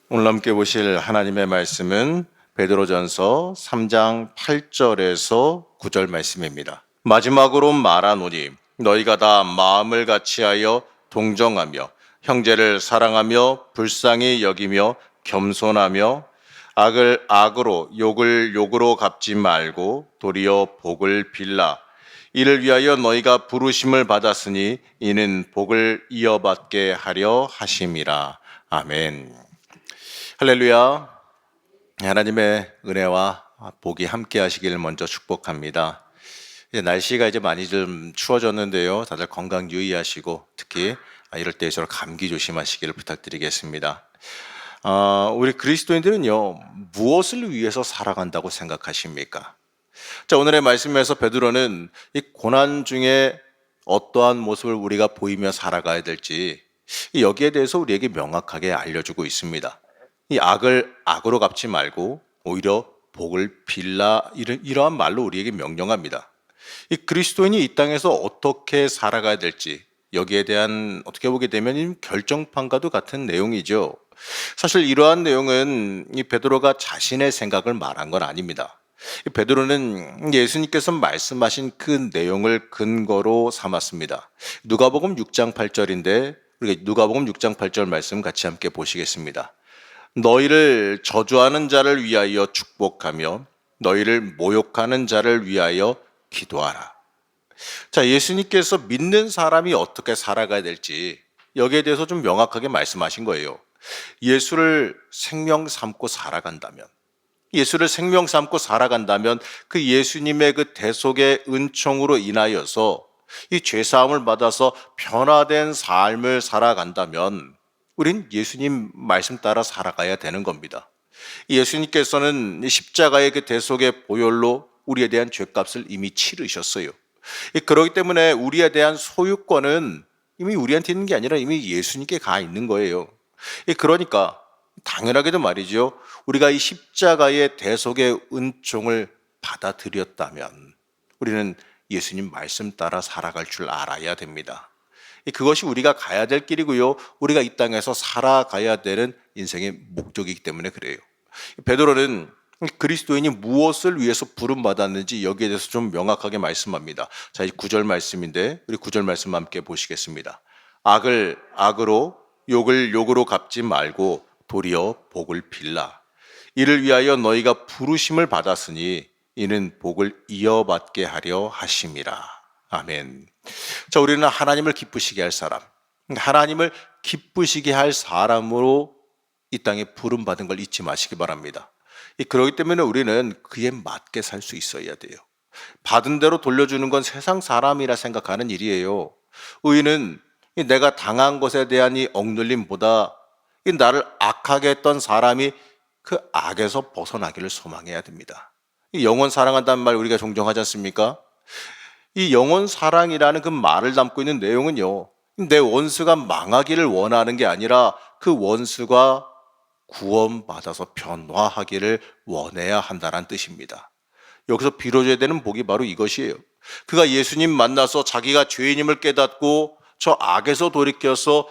오늘 함께 보실 하나님의 말씀은 베드로전서 3장 8절에서 9절 말씀입니다. 마지막으로 말하노니 너희가 다 마음을 같이하여 동정하며 형제를 사랑하며 불쌍히 여기며 겸손하며 악을 악으로 욕을 욕으로 갚지 말고 도리어 복을 빌라. 이를 위하여 너희가 부르심을 받았으니 이는 복을 이어받게 하려 하심이라. 아멘. 할렐루야. 하나님의 은혜와 복이 함께 하시기를 먼저 축복합니다. 날씨가 이제 많이 좀 추워졌는데요. 다들 건강 유의하시고 특히 이럴 때일수록 감기 조심하시기를 부탁드리겠습니다. 우리 그리스도인들은요, 무엇을 위해서 살아간다고 생각하십니까? 자, 오늘의 말씀에서 베드로는 이 고난 중에 어떠한 모습을 우리가 보이며 살아가야 될지 여기에 대해서 우리에게 명확하게 알려주고 있습니다. 이 악을 악으로 갚지 말고 오히려 복을 빌라, 이러한 말로 우리에게 명령합니다. 이 그리스도인이 이 땅에서 어떻게 살아가야 될지 여기에 대한 어떻게 보게 되면 결정판과도 같은 내용이죠. 사실 이러한 내용은 이 베드로가 자신의 생각을 말한 건 아닙니다. 이 베드로는 예수님께서 말씀하신 그 내용을 근거로 삼았습니다. 누가복음 6장 8절인데 우리가 누가복음 6장 8절 말씀 같이 함께 보시겠습니다. 너희를 저주하는 자를 위하여 축복하며 너희를 모욕하는 자를 위하여 기도하라. 자, 예수님께서 믿는 사람이 어떻게 살아가야 될지 여기에 대해서 좀 명확하게 말씀하신 거예요. 예수를 생명 삼고 살아간다면, 예수를 생명 삼고 살아간다면 그 예수님의 그 대속의 은총으로 인하여서 이 죄사함을 받아서 변화된 삶을 살아간다면 우린 예수님 말씀 따라 살아가야 되는 겁니다. 예수님께서는 십자가의 그 대속의 보혈로 우리에 대한 죄값을 이미 치르셨어요. 그렇기 때문에 우리에 대한 소유권은 이미 우리한테 있는 게 아니라 이미 예수님께 가 있는 거예요. 그러니까 당연하게도 말이죠. 우리가 이 십자가의 대속의 은총을 받아들였다면 우리는 예수님 말씀 따라 살아갈 줄 알아야 됩니다. 그것이 우리가 가야 될 길이고요. 우리가 이 땅에서 살아가야 되는 인생의 목적이기 때문에 그래요. 베드로는 그리스도인이 무엇을 위해서 부름받았는지 여기에 대해서 좀 명확하게 말씀합니다. 자, 이 9절 말씀인데 우리 9절 말씀 함께 보시겠습니다. 악을 악으로 욕을 욕으로 갚지 말고 도리어 복을 빌라. 이를 위하여 너희가 부르심을 받았으니 이는 복을 이어받게 하려 하심이라. 아멘. 자, 우리는 하나님을 기쁘시게 할 사람, 하나님을 기쁘시게 할 사람으로 이 땅에 부름받은 걸 잊지 마시기 바랍니다. 그렇기 때문에 우리는 그에 맞게 살 수 있어야 돼요. 받은 대로 돌려주는 건 세상 사람이라 생각하는 일이에요. 의인은 내가 당한 것에 대한 이 억눌림보다 나를 악하게 했던 사람이 그 악에서 벗어나기를 소망해야 됩니다. 영원 사랑한다는 말 우리가 종종 하지 않습니까? 이 영원 사랑이라는 그 말을 담고 있는 내용은요, 내 원수가 망하기를 원하는 게 아니라 그 원수가 구원받아서 변화하기를 원해야 한다는 뜻입니다. 여기서 빌어줘야 되는 복이 바로 이것이에요. 그가 예수님 만나서 자기가 죄인임을 깨닫고 저 악에서 돌이켜서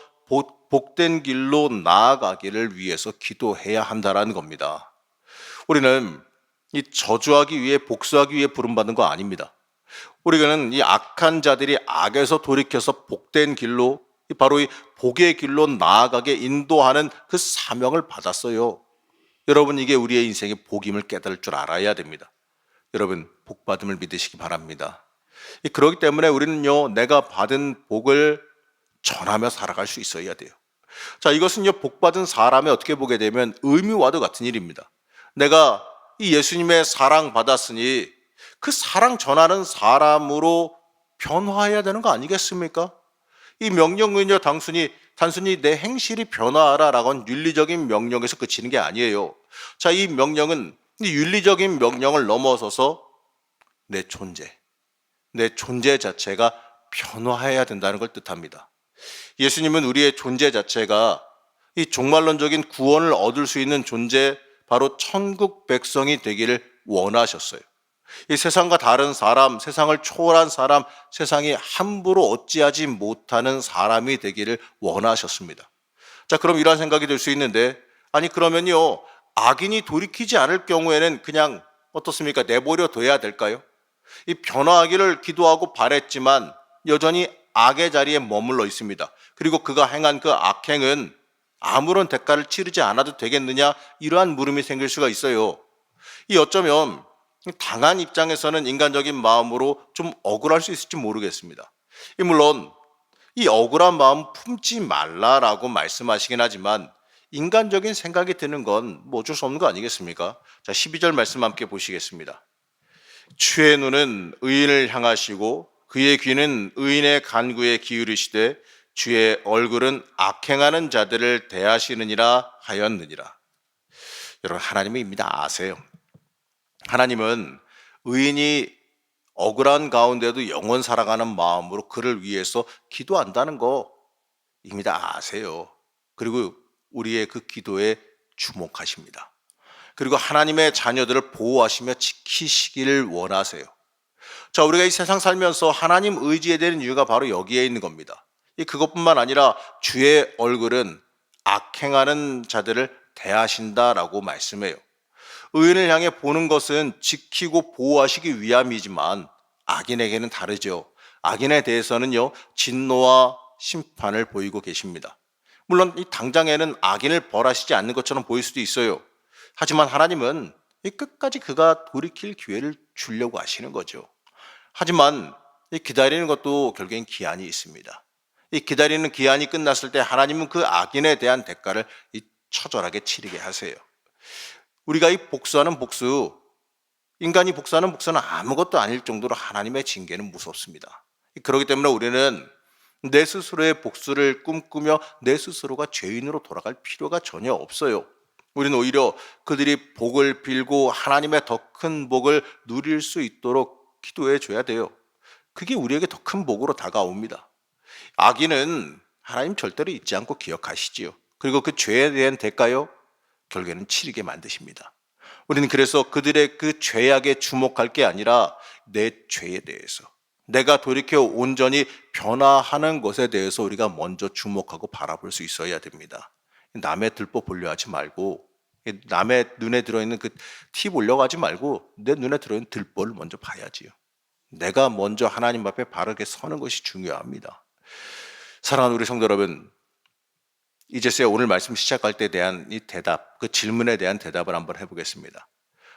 복된 길로 나아가기를 위해서 기도해야 한다는 겁니다. 우리는 이 저주하기 위해 복수하기 위해 부름받은 거 아닙니다. 우리는 이 악한 자들이 악에서 돌이켜서 복된 길로 바로 이 복의 길로 나아가게 인도하는 그 사명을 받았어요. 여러분, 이게 우리의 인생의 복임을 깨달을 줄 알아야 됩니다. 여러분, 복받음을 믿으시기 바랍니다. 그렇기 때문에 우리는요, 내가 받은 복을 전하며 살아갈 수 있어야 돼요. 자, 이것은요, 복받은 사람의 어떻게 보게 되면 의미와도 같은 일입니다. 내가 이 예수님의 사랑 받았으니 그 사랑 전하는 사람으로 변화해야 되는 거 아니겠습니까? 이 명령은요, 단순히 내 행실이 변화하라라고는 윤리적인 명령에서 그치는 게 아니에요. 자, 이 명령은 이 윤리적인 명령을 넘어서서 내 존재 자체가 변화해야 된다는 걸 뜻합니다. 예수님은 우리의 존재 자체가 이 종말론적인 구원을 얻을 수 있는 존재, 바로 천국 백성이 되기를 원하셨어요. 이 세상과 다른 사람, 세상을 초월한 사람, 세상이 함부로 어찌하지 못하는 사람이 되기를 원하셨습니다. 자, 그럼 이러한 생각이 들 수 있는데, 아니 그러면요, 악인이 돌이키지 않을 경우에는 그냥 어떻습니까? 내버려 둬야 될까요? 이 변화하기를 기도하고 바랬지만 여전히 악의 자리에 머물러 있습니다. 그리고 그가 행한 그 악행은 아무런 대가를 치르지 않아도 되겠느냐, 이러한 물음이 생길 수가 있어요. 이 어쩌면 당한 입장에서는 인간적인 마음으로 좀 억울할 수 있을지 모르겠습니다. 물론 이 억울한 마음 품지 말라라고 말씀하시긴 하지만 인간적인 생각이 드는 건 뭐 어쩔 수 없는 거 아니겠습니까? 자, 12절 말씀 함께 보시겠습니다. 주의 눈은 의인을 향하시고 그의 귀는 의인의 간구에 기울이시되 주의 얼굴은 악행하는 자들을 대하시느니라 하였느니라. 여러분, 하나님은 이미 다 아세요. 하나님은 의인이 억울한 가운데도 영원 살아가는 마음으로 그를 위해서 기도한다는 거 이미 다 아세요. 그리고 우리의 그 기도에 주목하십니다. 그리고 하나님의 자녀들을 보호하시며 지키시기를 원하세요. 자, 우리가 이 세상 살면서 하나님 의지해야 되는 이유가 바로 여기에 있는 겁니다. 그것뿐만 아니라 주의 얼굴은 악행하는 자들을 대하신다라고 말씀해요. 의인을 향해 보는 것은 지키고 보호하시기 위함이지만 악인에게는 다르죠. 악인에 대해서는요, 진노와 심판을 보이고 계십니다. 물론 이 당장에는 악인을 벌하시지 않는 것처럼 보일 수도 있어요. 하지만 하나님은 끝까지 그가 돌이킬 기회를 주려고 하시는 거죠. 하지만 이 기다리는 것도 결국엔 기한이 있습니다. 이 기다리는 기한이 끝났을 때 하나님은 그 악인에 대한 대가를 처절하게 치르게 하세요. 우리가 이 복수하는 복수, 인간이 복수하는 복수는 아무것도 아닐 정도로 하나님의 징계는 무섭습니다. 그렇기 때문에 우리는 내 스스로의 복수를 꿈꾸며 내 스스로가 죄인으로 돌아갈 필요가 전혀 없어요. 우리는 오히려 그들이 복을 빌고 하나님의 더 큰 복을 누릴 수 있도록 기도해 줘야 돼요. 그게 우리에게 더 큰 복으로 다가옵니다. 악인은 하나님 절대로 잊지 않고 기억하시지요. 그리고 그 죄에 대한 대가요, 결국에는 치르게 만드십니다. 우리는 그래서 그들의 그 죄악에 주목할 게 아니라 내 죄에 대해서, 내가 돌이켜 온전히 변화하는 것에 대해서 우리가 먼저 주목하고 바라볼 수 있어야 됩니다. 남의 들보 보려 하지 말고, 남의 눈에 들어있는 그 티 보려고 하지 말고 내 눈에 들어있는 들보를 먼저 봐야지요. 내가 먼저 하나님 앞에 바르게 서는 것이 중요합니다. 사랑하는 우리 성도 여러분, 이제서야 오늘 말씀 시작할 때 대한 이 대답, 그 질문에 대한 대답을 한번 해보겠습니다.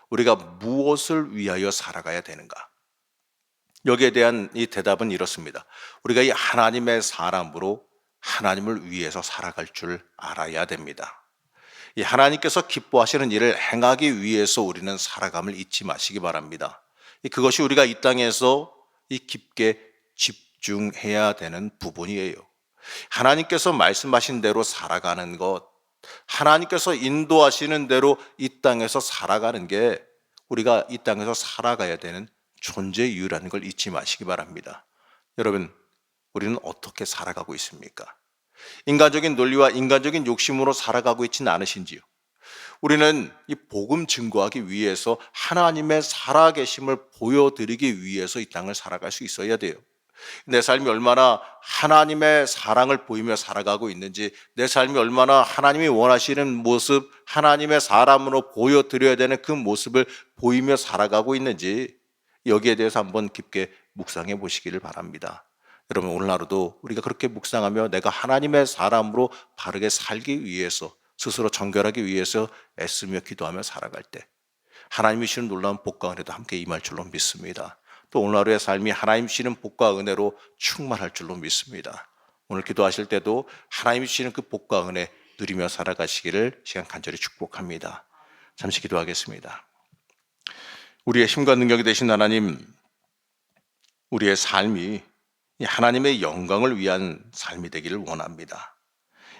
우리가 무엇을 위하여 살아가야 되는가? 여기에 대한 이 대답은 이렇습니다. 우리가 이 하나님의 사람으로 하나님을 위해서 살아갈 줄 알아야 됩니다. 이 하나님께서 기뻐하시는 일을 행하기 위해서 우리는 살아감을 잊지 마시기 바랍니다. 그것이 우리가 이 땅에서 깊게 집중해야 되는 부분이에요. 하나님께서 말씀하신 대로 살아가는 것, 하나님께서 인도하시는 대로 이 땅에서 살아가는 게 우리가 이 땅에서 살아가야 되는 존재 이유라는 걸 잊지 마시기 바랍니다. 여러분, 우리는 어떻게 살아가고 있습니까? 인간적인 논리와 인간적인 욕심으로 살아가고 있지는 않으신지요? 우리는 이 복음 증거하기 위해서 하나님의 살아계심을 보여드리기 위해서 이 땅을 살아갈 수 있어야 돼요. 내 삶이 얼마나 하나님의 사랑을 보이며 살아가고 있는지, 내 삶이 얼마나 하나님이 원하시는 모습, 하나님의 사람으로 보여드려야 되는 그 모습을 보이며 살아가고 있는지, 여기에 대해서 한번 깊게 묵상해 보시기를 바랍니다. 여러분, 오늘 하루도 우리가 그렇게 묵상하며 내가 하나님의 사람으로 바르게 살기 위해서, 스스로 정결하기 위해서 애쓰며 기도하며 살아갈 때 하나님이 주시는 놀라운 복과 은혜도 함께 임할 줄로 믿습니다. 또 오늘 하루의 삶이 하나님 주시는 복과 은혜로 충만할 줄로 믿습니다. 오늘 기도하실 때도 하나님이 주시는 그 복과 은혜 누리며 살아가시기를 시간 간절히 축복합니다. 잠시 기도하겠습니다. 우리의 힘과 능력이 되신 하나님, 우리의 삶이 하나님의 영광을 위한 삶이 되기를 원합니다.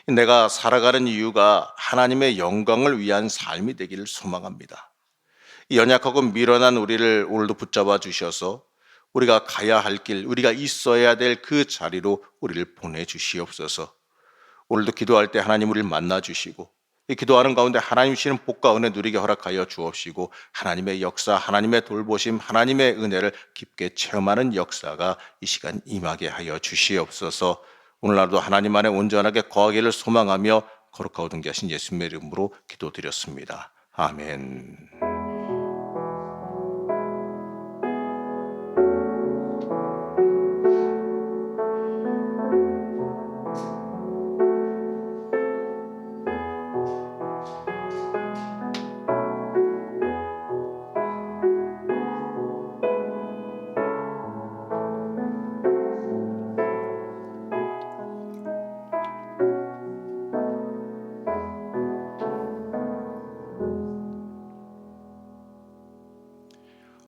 내가 살아가는 이유가 하나님의 영광을 위한 삶이 되기를 소망합니다. 연약하고 미련한 우리를 오늘도 붙잡아 주셔서 우리가 가야 할 길, 우리가 있어야 될 그 자리로 우리를 보내주시옵소서. 오늘도 기도할 때 하나님 우리를 만나 주시고, 이 기도하는 가운데 하나님 주시는 복과 은혜 누리게 허락하여 주옵시고, 하나님의 역사, 하나님의 돌보심, 하나님의 은혜를 깊게 체험하는 역사가 이 시간 임하게 하여 주시옵소서. 오늘날도 하나님 안에 온전하게 거하기를 소망하며 거룩하고 등귀하신 예수님의 이름으로 기도드렸습니다. 아멘.